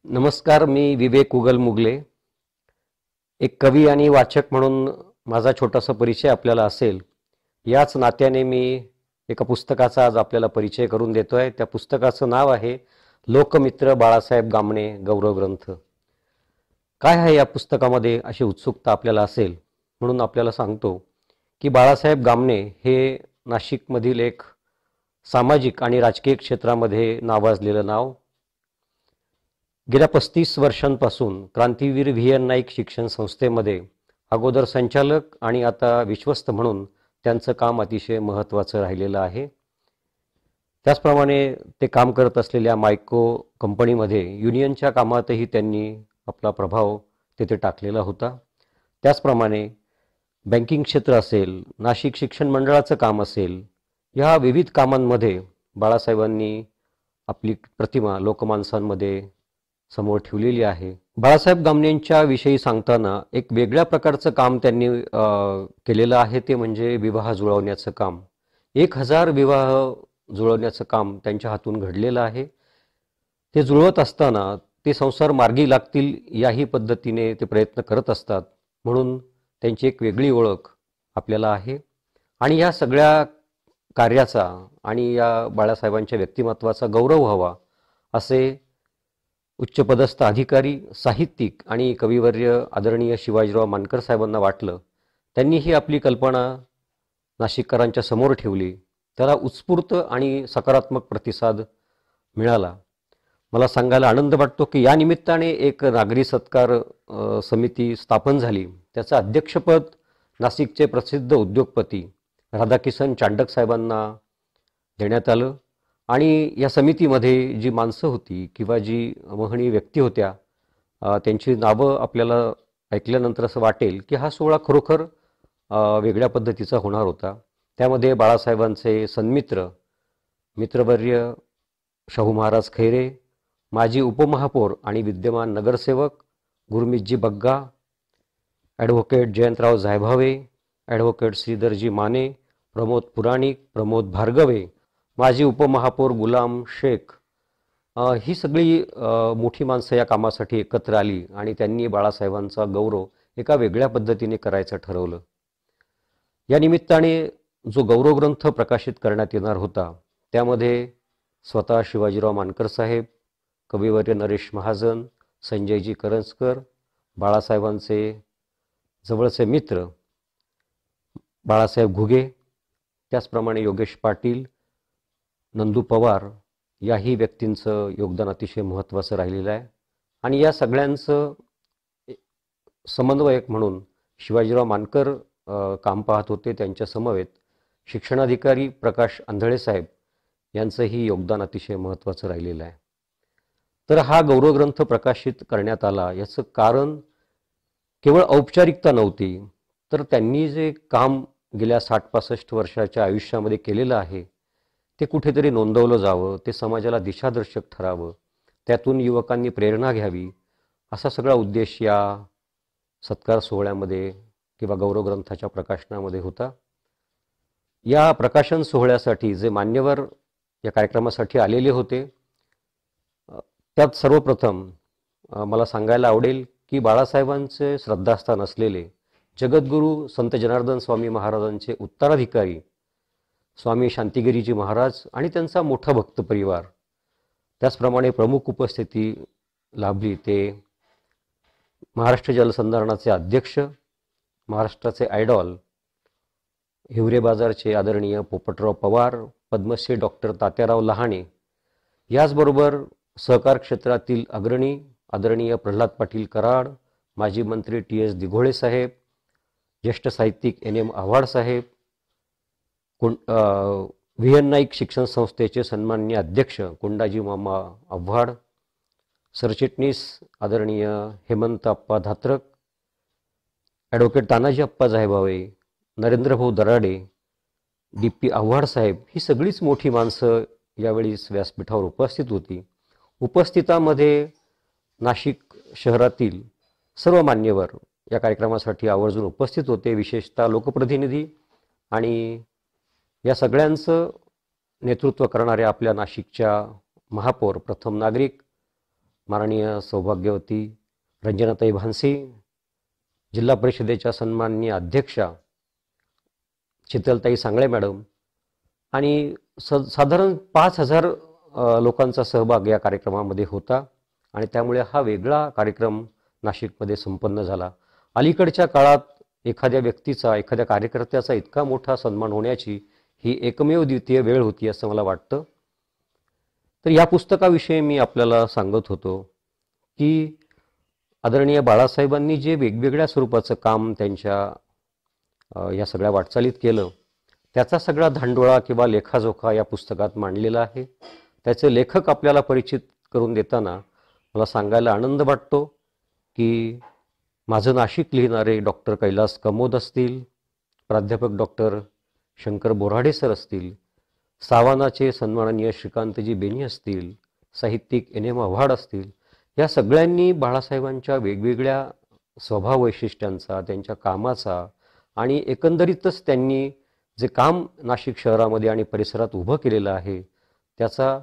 नमस्कार. मी विवेक उगल मुगले. एक कवी आणि वाचक म्हणून माझा छोटासा परिचय आपल्याला असेल. याच नात्याने मी एका पुस्तकाचा आज आपल्याला परिचय करून देतोय. त्या पुस्तकाचं नाव आहे लोकमित्र बाळासाहेब गामणे गौरव ग्रंथ. काय आहे या पुस्तकामध्ये अशी उत्सुकता आपल्याला असेल म्हणून आपल्याला सांगतो की बाळासाहेब गामणे हे नाशिकमधील एक सामाजिक आणि राजकीय क्षेत्रामध्ये नावाजलेलं नाव. गेल्या 35 वर्षांपासून क्रांतीवीर व्ही एन नाईक शिक्षण संस्थेमध्ये अगोदर संचालक आणि आता विश्वस्त म्हणून त्यांचं काम अतिशय महत्त्वाचं राहिलेलं आहे. त्याचप्रमाणे ते काम करत असलेल्या मायको कंपनीमध्ये युनियनच्या कामातही त्यांनी आपला प्रभाव तेथे टाकलेला होता. त्याचप्रमाणे बँकिंग क्षेत्र असेल, नाशिक शिक्षण मंडळाचं काम असेल, या विविध कामांमध्ये बाळासाहेबांनी आपली प्रतिमा लोकमानसांमध्ये समोर ठेवलेली आहे. बाळासाहेब गामणेंच्या विषयी सांगताना एक वेगळ्या प्रकारचं काम त्यांनी केलेलं आहे, ते म्हणजे विवाह जुळवण्याचं काम. 1000 विवाह जुळवण्याचं काम त्यांच्या हातून घडलेलं आहे. ते जुळवत असताना ते संसार मार्गी लागतील याही पद्धतीने ते प्रयत्न करत असतात, म्हणून त्यांची एक वेगळी ओळख आपल्याला आहे. आणि या सगळ्या कार्याचा आणि या बाळासाहेबांच्या व्यक्तिमत्वाचा गौरव व्हावा असे उच्चपदस्थ अधिकारी, साहित्यिक आणि कविवर्य आदरणीय शिवाजीराव मानकर साहेबांना वाटलं. त्यांनी ही आपली कल्पना नाशिककरांच्या समोर ठेवली. त्याला उत्स्फूर्त आणि सकारात्मक प्रतिसाद मिळाला. मला सांगायला आनंद वाटतो की या निमित्ताने एक नागरी सत्कार समिती स्थापन झाली. त्याचं अध्यक्षपद नाशिकचे प्रसिद्ध उद्योगपती राधाकिसन चांडक साहेबांना देण्यात आलं. आणि या समितीमध्ये जी माणसं होती किंवा जी महनीय व्यक्ती होत्या, त्यांची नावं आपल्याला ऐकल्यानंतर असं वाटेल की हा सोहळा खरोखर वेगळ्या पद्धतीचा होणार होता. त्यामध्ये बाळासाहेबांचे सन्मित्र, मित्रवर्य शाहू महाराज खैरे, माजी उपमहापौर आणि विद्यमान नगरसेवक गुरमीतजी बग्गा, ॲडव्होकेट जयंतराव जायभावे, ॲडव्होकेट श्रीधरजी माने, प्रमोद पुराणिक, प्रमोद भार्गवे, माजी उपमहापौर गुलाम शेख, ही सगळी मोठी माणसं या कामासाठी एकत्र आली आणि त्यांनी बाळासाहेबांचा गौरव एका वेगळ्या पद्धतीने करायचं ठरवलं. या निमित्ताने जो गौरव ग्रंथ प्रकाशित करण्यात येणार होता त्यामध्ये स्वतः शिवाजीराव मानकर साहेब, कविवर्य नरेश महाजन, संजयजी करंजकर, बाळासाहेबांचे जवळचे मित्र बाळासाहेब घुगे, त्याचप्रमाणे योगेश पाटील, नंदू पवार, याही व्यक्तींचं योगदान अतिशय महत्त्वाचं राहिलेलं आहे. आणि या सगळ्यांचं समन्वयक म्हणून शिवाजीराव मानकर काम पाहत होते. त्यांच्या समवेत शिक्षणाधिकारी प्रकाश आंधळे साहेब यांचंही योगदान अतिशय महत्त्वाचं राहिलेलं आहे. तर हा गौरवग्रंथ प्रकाशित करण्यात आला याचं कारण केवळ औपचारिकता नव्हती, तर त्यांनी जे काम गेल्या 60-65 वर्षाच्या आयुष्यामध्ये केलेलं आहे ते कुठेतरी नोंदवलं जावं, ते समाजाला दिशादर्शक ठरावं, त्यातून युवकांनी प्रेरणा घ्यावी, असा सगळा उद्देश या सत्कार सोहळ्यामध्ये किंवा गौरव ग्रंथाच्या प्रकाशनामध्ये होता. या प्रकाशन सोहळ्यासाठी जे मान्यवर या कार्यक्रमासाठी आलेले होते त्यात सर्वप्रथम मला सांगायला आवडेल की बाळासाहेबांचे श्रद्धास्थान असलेले जगद्गुरू संत जनार्दन स्वामी महाराजांचे उत्तराधिकारी स्वामी शांतिगिरीजी महाराज आणि त्यांचा मोठा भक्त परिवार, त्याचप्रमाणे प्रमुख उपस्थिती लाभली ते महाराष्ट्र जलसंधारणाचे अध्यक्ष, महाराष्ट्राचे आयडॉल हिवरे बाजारचे आदरणीय पोपटराव पवार, पद्मश्री डॉक्टर तात्याराव लहाणे, याचबरोबर सहकार क्षेत्रातील अग्रणी आदरणीय प्रल्हाद पाटील कराड, माजी मंत्री टी.एस. दिघोळे साहेब, ज्येष्ठ साहित्यिक एन.एम. आव्हाड साहेब, व्ही एन नाईक शिक्षण संस्थेचे सन्माननीय अध्यक्ष कोंडाजी मामा आव्हाड, सरचिटणीस आदरणीय हेमंत अप्पा धात्रक, ॲडव्होकेट तानाजी अप्पा जायभावे, नरेंद्रभाऊ दराडे, डी.पी. आव्हाड साहेब, ही सगळीच मोठी माणसं यावेळी व्यासपीठावर उपस्थित होती. उपस्थितांमध्ये नाशिक शहरातील सर्व मान्यवर या कार्यक्रमासाठी आवर्जून उपस्थित होते, विशेषतः लोकप्रतिनिधी आणि या सगळ्यांचं नेतृत्व करणाऱ्या आपल्या नाशिकच्या महापौर, प्रथम नागरिक माननीय सौभाग्यवती रंजनाताई भानसी, जिल्हा परिषदेच्या सन्माननीय अध्यक्षा शीतलताई सांगळे मॅडम आणि साधारण 5,000 लोकांचा सहभाग या कार्यक्रमामध्ये होता आणि त्यामुळे हा वेगळा कार्यक्रम नाशिकमध्ये संपन्न झाला. अलीकडच्या काळात एखाद्या व्यक्तीचा, एखाद्या कार्यकर्त्याचा इतका मोठा सन्मान होण्याची ही एकमेव द्वितीय वेळ होती असं मला वाटतं. तर या पुस्तकाविषयी मी आपल्याला सांगत होतो की आदरणीय बाळासाहेबांनी जे वेगवेगळ्या स्वरूपाचं काम त्यांच्या या सगळ्या वाटचालीत केलं, त्याचा सगळा धांडोळा किंवा लेखाजोखा या पुस्तकात मांडलेला आहे. त्याचे लेखक आपल्याला परिचित करून देताना मला सांगायला आनंद वाटतो की माझं नाशिक लिहिणारे डॉक्टर कैलास कमोद असतील, प्राध्यापक डॉक्टर शंकर बोराडे सर असतील, सावानाचे सन्माननीय श्रीकांतजी बेनी असतील, साहित्यिक एन एम आव्हाड असतील, या सगळ्यांनी बाळासाहेबांच्या वेगवेगळ्या स्वभाव वैशिष्ट्यांचा, त्यांच्या कामाचा आणि एकंदरीतच त्यांनी जे काम नाशिक शहरामध्ये आणि परिसरात उभं केलेलं आहे त्याचा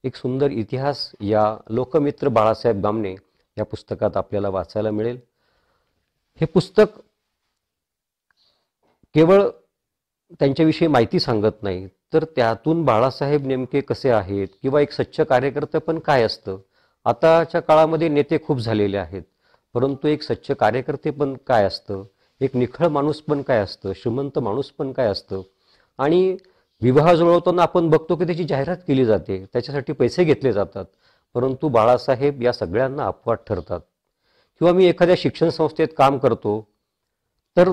एक सुंदर इतिहास या लोकमित्र बाळासाहेब गामणे या पुस्तकात आपल्याला वाचायला मिळेल. हे पुस्तक केवळ त्यांच्याविषयी माहिती सांगत नाही, तर त्यातून बाळासाहेब नेमके कसे आहेत किंवा एक सच्च कार्यकर्ते पण काय असतं. आताच्या काळामध्ये नेते खूप झालेले आहेत, परंतु एक सच्च कार्यकर्ते पण काय असतं, एक निखळ माणूस पण काय असतं, श्रीमंत माणूस पण काय असतं. आणि विवाह जुळवताना आपण बघतो की त्याची जाहिरात केली जाते, त्याच्यासाठी पैसे घेतले जातात, परंतु बाळासाहेब या सगळ्यांना अपवाद ठरतात. किंवा मी एखाद्या शिक्षण संस्थेत काम करतो, तर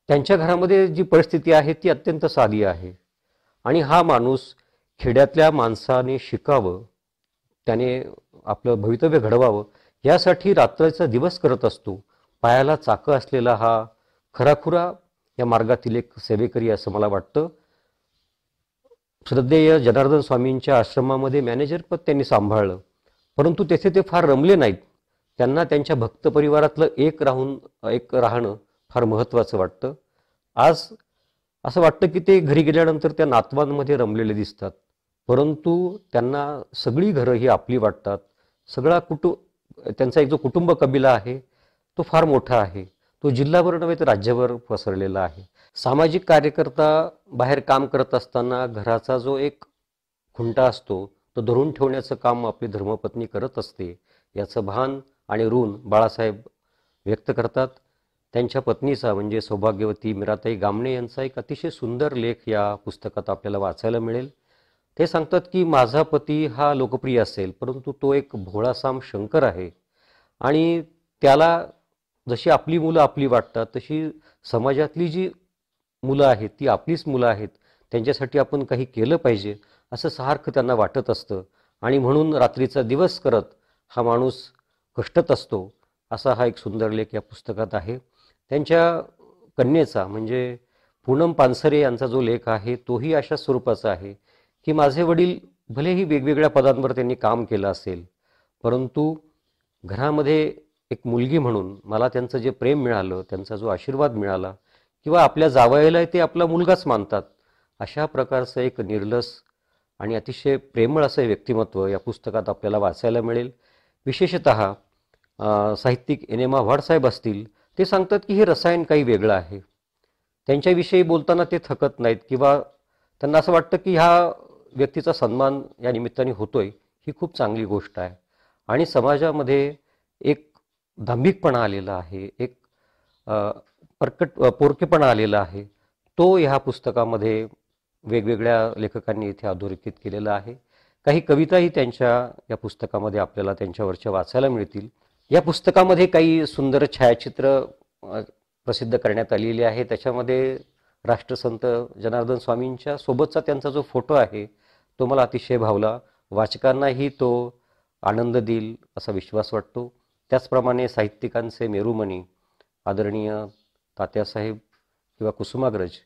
त्यांच्या घरामध्ये जी परिस्थिती आहे ती अत्यंत साधी आहे आणि हा माणूस खेड्यातल्या माणसाने शिकावं, त्याने आपलं भवितव्य घडवावं यासाठी रात्रीचा दिवस करत असतो. पायाला चाकं असलेला हा खराखुरा या मार्गातील एक सेवेकरी असं मला वाटतं. श्रद्धेय जनार्दन स्वामींच्या आश्रमामध्ये मॅनेजरपद त्यांनी सांभाळलं, परंतु तेथे ते फार रमले नाहीत. त्यांना त्यांच्या भक्त परिवारातलं एक राहणं फार महत्त्वाचं वाटतं. आज असं वाटतं की ते घरी गेल्यानंतर त्या नातवांमध्ये रमलेले दिसतात, परंतु त्यांना सगळी घरं ही आपली वाटतात. सगळा त्यांचा एक जो कुटुंब कबिला आहे तो फार मोठा आहे. तो जिल्हाभर नव्हे तर राज्यभर पसरलेला आहे. सामाजिक कार्यकर्ता बाहेर काम करत असताना घराचा जो एक खुंटा असतो तो धरून ठेवण्याचं काम आपली धर्मपत्नी करत असते, याचं भान आणि ऋण बाळासाहेब व्यक्त करतात. त्यांच्या पत्नीचा म्हणजे सौभाग्यवती मीराताई गामणे यांचा एक अतिशय सुंदर लेख या पुस्तकात आपल्याला वाचायला मिळेल. ते सांगतात की माझा पती हा लोकप्रिय असेल, परंतु तो एक भोळासाम शंकर आहे आणि त्याला जशी आपली मुलं आपली वाटतात तशी समाजातली जी मुलं आहेत ती आपलीच मुलं आहेत, त्यांच्यासाठी आपण काही केलं पाहिजे असं सारखं त्यांना वाटत असतं आणि म्हणून रात्रीचा दिवस करत हा माणूस कष्टत असतो. असा हा एक सुंदर लेख या पुस्तकात आहे. त्यांच्या कन्येचा म्हणजे पूनम पानसरे यांचा जो लेख आहे तोही अशा स्वरूपाचा आहे की माझे वडील भलेही वेगवेगळ्या पदांवर त्यांनी काम केलं असेल, परंतु घरामध्ये एक मुलगी म्हणून मला त्यांचं जे प्रेम मिळालं, त्यांचा जो आशीर्वाद मिळाला किंवा आपल्या जावयाला ते आपला मुलगाच मानतात, अशा प्रकारचं एक निर्लस आणि अतिशय प्रेमळ असं व्यक्तिमत्व या पुस्तकात आपल्याला वाचायला मिळेल. विशेषतः साहित्यिक एन एम आव्हाड साहेब असतील, ते सांगतात की हे रसायन काही वेगळं आहे. त्यांच्याविषयी बोलताना ते थकत नाहीत किंवा त्यांना असं वाटतं की ह्या व्यक्तीचा सन्मान या निमित्ताने होतोय, ही खूप चांगली गोष्ट आहे. आणि समाजामध्ये एक दांभिकपणा आलेला आहे, एक पोरकेपणा आलेला आहे, तो ह्या पुस्तकामध्ये वेगवेगळ्या लेखकांनी इथे अधोरेखित केलेला आहे. काही कविताही त्यांच्या या पुस्तकामध्ये आपल्याला त्यांच्यावरच्या वाचायला मिळतील. या पुस्तकामध्ये काही सुंदर छायाचित्र प्रसिद्ध करण्यात आलेली आहे. त्याच्यामध्ये राष्ट्रसंत जनार्दन स्वामींच्या सोबतचा त्यांचा जो फोटो आहे तो मला अतिशय भावला. वाचकांनाही तो आनंद देईल असा विश्वास वाटतो. त्याचप्रमाणे साहित्यिकांचे मेरुमणी आदरणीय तात्यासाहेब किंवा कुसुमाग्रज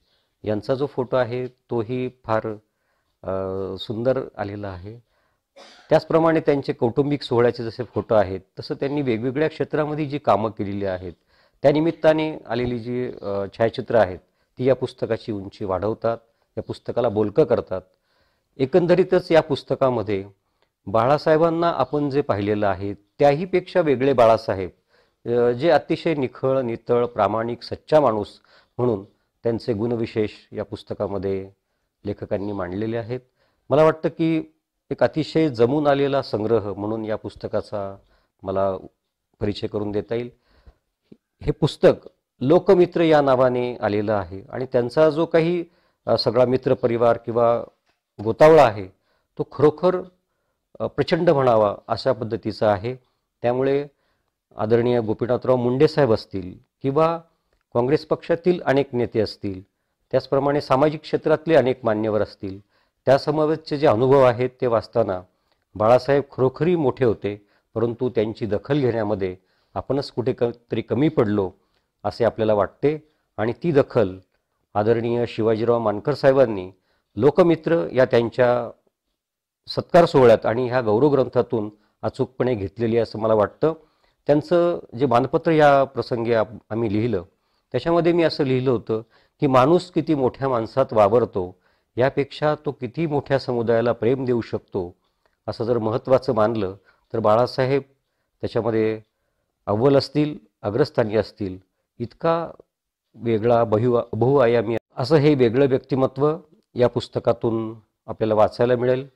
यांचा जो फोटो आहे तोही फार सुंदर आलेला आहे. त्याचप्रमाणे त्यांचे कौटुंबिक सोहळ्याचे जसे फोटो आहेत तसं त्यांनी वेगवेगळ्या क्षेत्रामध्ये जी कामं केलेली आहेत त्यानिमित्ताने आलेली जी छायाचित्र आहेत ती या पुस्तकाची उंची वाढवतात, या पुस्तकाला बोलकं करतात. एकंदरीतच या पुस्तकामध्ये बाळासाहेबांना आपण जे पाहिलेलं आहे त्याही पेक्षा वेगळे बाळासाहेब, जे अतिशय निखळ, नितळ, प्रामाणिक, सच्चा माणूस म्हणून त्यांचे गुणविशेष या पुस्तकामध्ये लेखकांनी मांडलेले आहेत. मला वाटतं की एक अतिशय जमून आलेला संग्रह म्हणून या पुस्तकाचा मला परिचय करून देता येईल. हे पुस्तक लोकमित्र या नावाने आलेलं आहे आणि त्यांचा जो काही सगळा मित्रपरिवार किंवा गोतावळा आहे तो खरोखर प्रचंड म्हणावा अशा पद्धतीचा आहे. त्यामुळे आदरणीय गोपीनाथराव मुंडे साहेब असतील किंवा काँग्रेस पक्षातील अनेक नेते असतील, त्याचप्रमाणे सामाजिक क्षेत्रातले अनेक मान्यवर असतील, त्यासमवेतचे जे अनुभव आहेत ते वाचताना बाळासाहेब खरोखरी मोठे होते, परंतु त्यांची दखल घेण्यामध्ये आपणच तरी कमी पडलो असे आपल्याला वाटते. आणि ती दखल आदरणीय शिवाजीराव मानकर साहेबांनी लोकमित्र या त्यांच्या सत्कार सोहळ्यात आणि ह्या गौरव ग्रंथातून अचूकपणे घेतलेली असं मला वाटतं. त्यांचं जे मानपत्र या प्रसंगी आम्ही लिहिलं त्याच्यामध्ये मी असं लिहिलं होतं की माणूस किती मोठ्या माणसात वावरतो यापेक्षा तो किती मोठ्या समुदायाला प्रेम देऊ शकतो असं जर महत्त्वाचं मानलं तर बाळासाहेब त्याच्यामध्ये अव्वल असतील, अग्रस्थानी असतील. इतका वेगळा बहुआयामी असं हे वेगळं व्यक्तिमत्व या पुस्तकातून आपल्याला वाचायला मिळेल.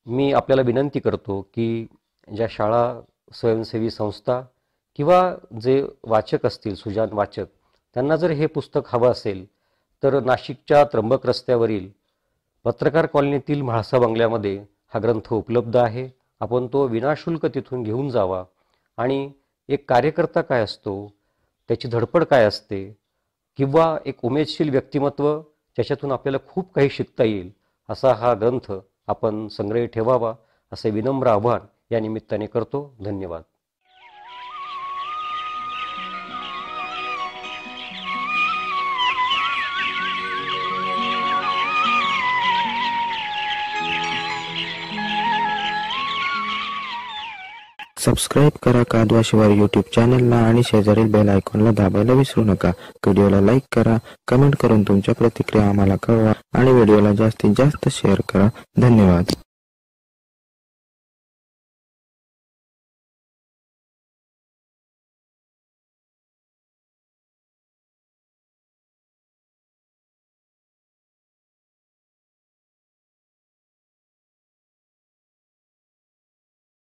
मी आपल्याला विनंती करतो की ज्या शाळा, स्वयंसेवी संस्था किंवा जे वाचक असतील, सुजाण वाचक, त्यांना जर हे पुस्तक हवं असेल तर नाशिकच्या त्र्यंबक रस्त्यावरील पत्रकार कॉलनीतील म्हाळसा बंगल्यामध्ये हा ग्रंथ उपलब्ध आहे. आपण तो विनाशुल्क तिथून घेऊन जावा आणि एक कार्यकर्ता काय असतो, त्याची धडपड काय असते किंवा एक उमेदशील व्यक्तिमत्व ज्याच्यातून आपल्याला खूप काही शिकता येईल असा हा ग्रंथ आपण संग्रही ठेवावा असे विनम्र आवाहन या निमित्ताने करतो. धन्यवाद. सबस्क्राईब करा कादवा शिवार यूट्यूब चॅनलला आणि शेजारील बेल आयकॉनला दाबायला विसरू नका. व्हिडिओला लाईक करा, कमेंट करून तुमच्या प्रतिक्रिया आम्हाला कळवा आणि व्हिडिओला जास्तीत जास्त शेअर करा. धन्यवाद.